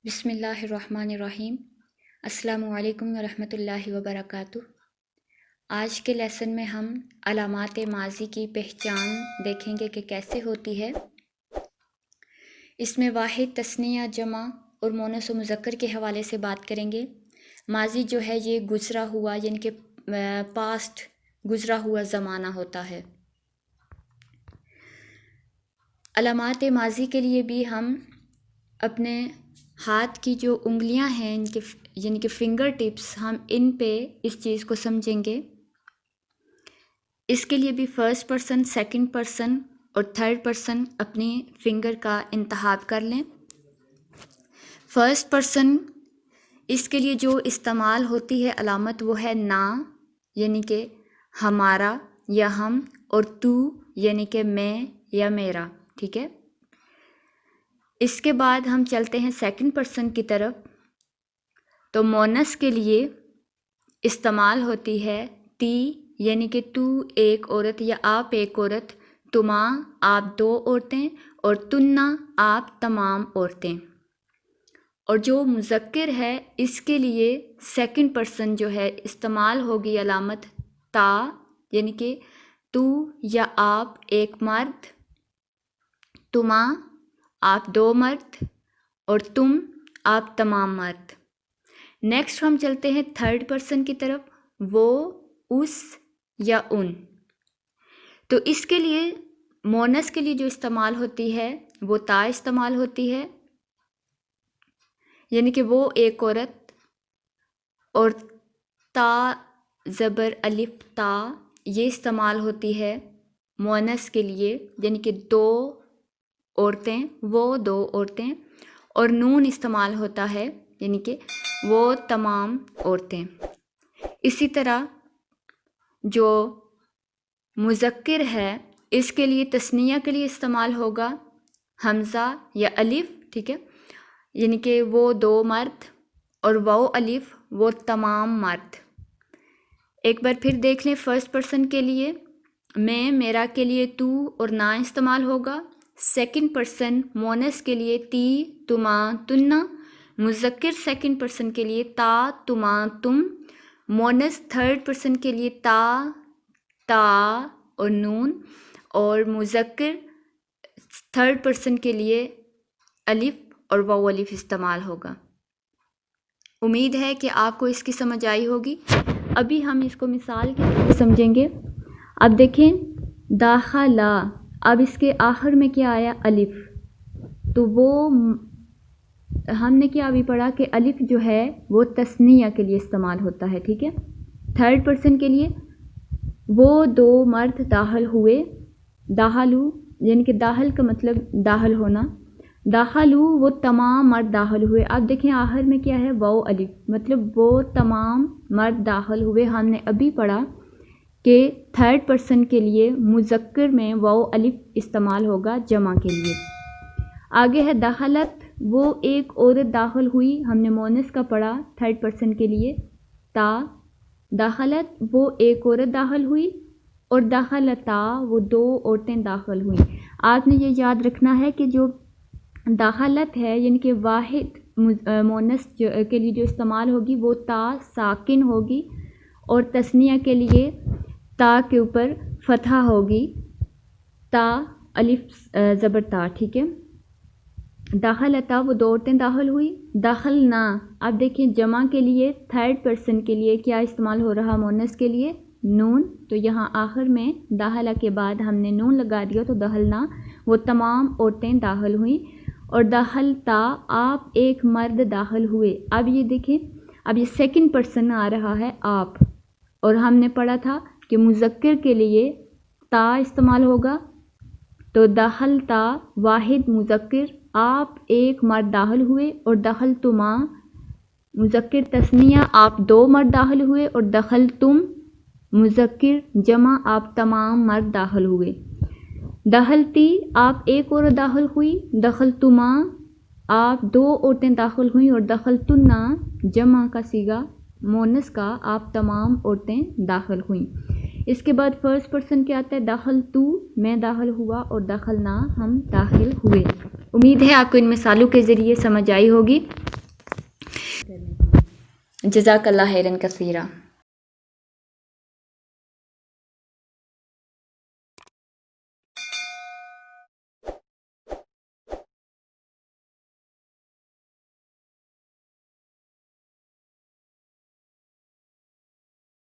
بسم اللہ الرحمن الرحیم۔ السلام علیکم ورحمۃ اللہ وبرکاتہ۔ آج کے لیسن میں ہم علامات ماضی کی پہچان دیکھیں گے کہ کیسے ہوتی ہے۔ اس میں واحد، تثنیہ، جمع اور مؤنث و مذکر کے حوالے سے بات کریں گے۔ ماضی جو ہے یہ گزرا ہوا یعنی کہ پاسٹ، گزرا ہوا زمانہ ہوتا ہے۔ علامات ماضی کے لیے بھی ہم اپنے ہاتھ کی جو انگلیاں ہیں یعنی کہ فنگر ٹپس، ہم ان پہ اس چیز کو سمجھیں گے۔ اس کے لیے بھی فرسٹ پرسن، سیکنڈ پرسن اور تھرڈ پرسن اپنی فنگر کا انتخاب کر لیں۔ فرسٹ پرسن، اس کے لیے جو استعمال ہوتی ہے علامت وہ ہے نا یعنی کہ ہمارا یا ہم، اور تو یعنی کہ میں یا میرا، ٹھیک ہے۔ اس کے بعد ہم چلتے ہیں سیکنڈ پرسن کی طرف۔ تو مؤنث کے لیے استعمال ہوتی ہے تی یعنی کہ تو ایک عورت یا آپ ایک عورت، تما آپ دو عورتیں، اور تننا آپ تمام عورتیں۔ اور جو مذکر ہے اس کے لیے سیکنڈ پرسن جو ہے استعمال ہوگی علامت تا یعنی کہ تو یا آپ ایک مرد، تما آپ دو مرد، اور تم آپ تمام مرد۔ نیکسٹ ہم چلتے ہیں تھرڈ پرسن کی طرف، وہ، اس یا ان۔ تو اس کے لیے مؤنث کے لیے جو استعمال ہوتی ہے وہ تا استعمال ہوتی ہے یعنی کہ وہ ایک عورت، اور تا زبر الف تا یہ استعمال ہوتی ہے مؤنث کے لیے یعنی کہ دو عورتیں، وہ دو عورتیں، اور نون استعمال ہوتا ہے یعنی کہ وہ تمام عورتیں۔ اسی طرح جو مذکر ہے اس کے لیے تثنیہ کے لیے استعمال ہوگا حمزہ یا الف، ٹھیک ہے، یعنی کہ وہ دو مرد، اور واو الف وہ تمام مرد۔ ایک بار پھر دیکھ لیں فرسٹ پرسن کے لیے میں، میرا کے لیے تو اور نا استعمال ہوگا۔ سیکنڈ پرسن مؤنث کے لیے تی، تما، تننا۔ مذکر سیکنڈ پرسن کے لیے تا، تما، تم۔ مؤنث تھرڈ پرسن کے لیے تا، تا اور نون، اور مذکر تھرڈ پرسن کے لیے الف اور واو الف استعمال ہوگا۔ امید ہے کہ آپ کو اس کی سمجھ آئی ہوگی۔ ابھی ہم اس کو مثال کے طور پہ سمجھیں گے۔ اب دیکھیں داخلہ، اب اس کے آخر میں کیا آیا؟ الف۔ تو وہ ہم نے کیا ابھی پڑھا کہ الف جو ہے وہ تثنیہ کے لیے استعمال ہوتا ہے، ٹھیک ہے۔ تھرڈ پرسن کے لیے وہ دو مرد داخل ہوئے، داخلو یعنی کہ داخل کا مطلب داخل ہونا، داخلو وہ تمام مرد داخل ہوئے۔ اب دیکھیں آخر میں کیا ہے؟ واو الف، مطلب وہ تمام مرد داخل ہوئے۔ ہم نے ابھی پڑھا کہ تھرڈ پرسن کے لیے مذکر میں واو الف استعمال ہوگا جمع کے لیے۔ آگے ہے دخلت، وہ ایک عورت داخل ہوئی، ہم نے مؤنث کا پڑھا تھرڈ پرسن کے لیے تا۔ دخلت وہ ایک عورت داخل ہوئی، اور دخلتا وہ دو عورتیں داخل ہوئیں۔ آپ نے یہ یاد رکھنا ہے کہ جو دخلت ہے یعنی کہ واحد مؤنث کے لیے جو استعمال ہوگی وہ تا ساکن ہوگی، اور تثنیہ کے لیے تا کے اوپر فتحہ ہوگی، تا الف زبر تا، ٹھیک ہے۔ دخلتا وہ دو عورتیں داخل ہوئی، دخلنا۔ اب دیکھیں جمع کے لیے تھرڈ پرسن کے لیے کیا استعمال ہو رہا مؤنث کے لیے؟ نون۔ تو یہاں آخر میں داخلہ کے بعد ہم نے نون لگا دیا، تو دخلنا وہ تمام عورتیں داخل ہوئیں، اور دخلتا آپ ایک مرد داخل ہوئے۔ اب یہ دیکھیں، اب یہ سیکنڈ پرسن آ رہا ہے آپ، اور ہم نے پڑھا تھا کہ مذکر کے لیے تا استعمال ہوگا، تو دخلتا واحد مذکر آپ ایک مرد داخل ہوئے، اور دخلتما مذکر تثنیہ آپ دو مرد داخل ہوئے، اور دخلتم مذکر جمع آپ تمام مرد داخل ہوئے۔ دخلتی آپ ایک عورت داخل ہوئی، دخلتما آپ دو عورتیں داخل ہوئیں، اور دخلتنا جمع کا صیغہ مؤنث کا آپ تمام عورتیں داخل ہوئیں۔ اس کے بعد فرسٹ پرسن کیا آتا ہے؟ دخلتو میں داخل ہوا، اور دخلنا ہم داخل ہوئے۔ امید ہے آپ کو ان مثالوں کے ذریعے سمجھ آئی ہوگی۔ جزاک اللہ خیرن کثیرہ.